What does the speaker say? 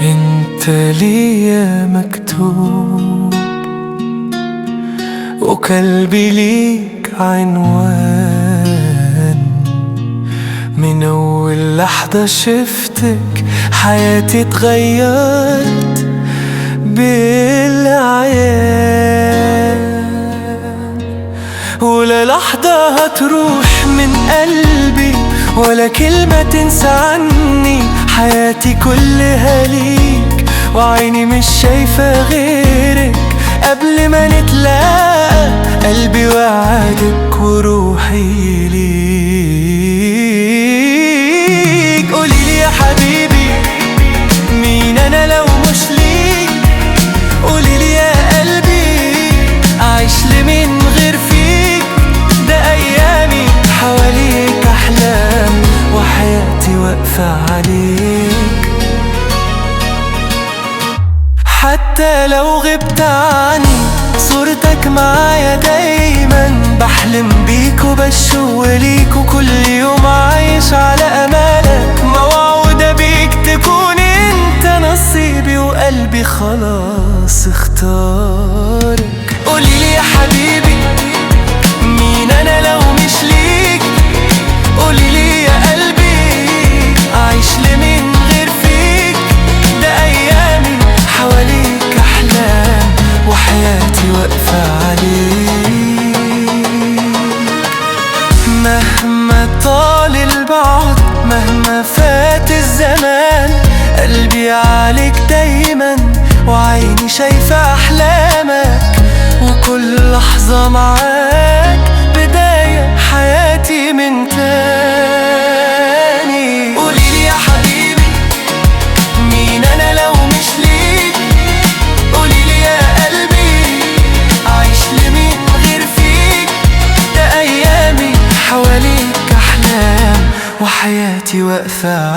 انت ليا مكتوب وقلبي ليك عنوان، من اول لحظة شفتك حياتي اتغيرت بالعيان، ولا لحظة هتروح من قلبي ولا كلمة تنسى عني. حياتي كلها ليك وعيني مش شايفة غيرك. قبل ما نتلاقى قلبي وعدك وروحي ليك. قوليلي يا حبيبي مين أنا لو مش ليك؟ قوليلي يا قلبي أعيش لمين غير فيك؟ ده أيامي حواليك أحلام وحياتي واقفة عليك. حتى لو غبت عني صورتك معايا دايما، بحلم بيك وبشوق ليك وكل يوم عايش على أمالك. موعودة بيك تكون انت نصيبي وقلبي خلاص اختارك. قوليلي يا حبيبي مين أنا لو مش ليك؟ قوليلي يا قلبي أعيش لمين غير فيك؟ ده أيامي حواليك أحلام وحياتي واقفة عليك. مهما طال البعد مهما فات الزمان، قلبي عليك دايما وعيني شايفة أحلامك. وكل لحظة معاك بداية حياتي من تاني. قوليلي يا حبيبي مين أنا لو مش ليك؟ قوليلي يا قلبي أعيش لمين غير فيك؟ ده أيامي حواليك أحلام وحياتي واقفة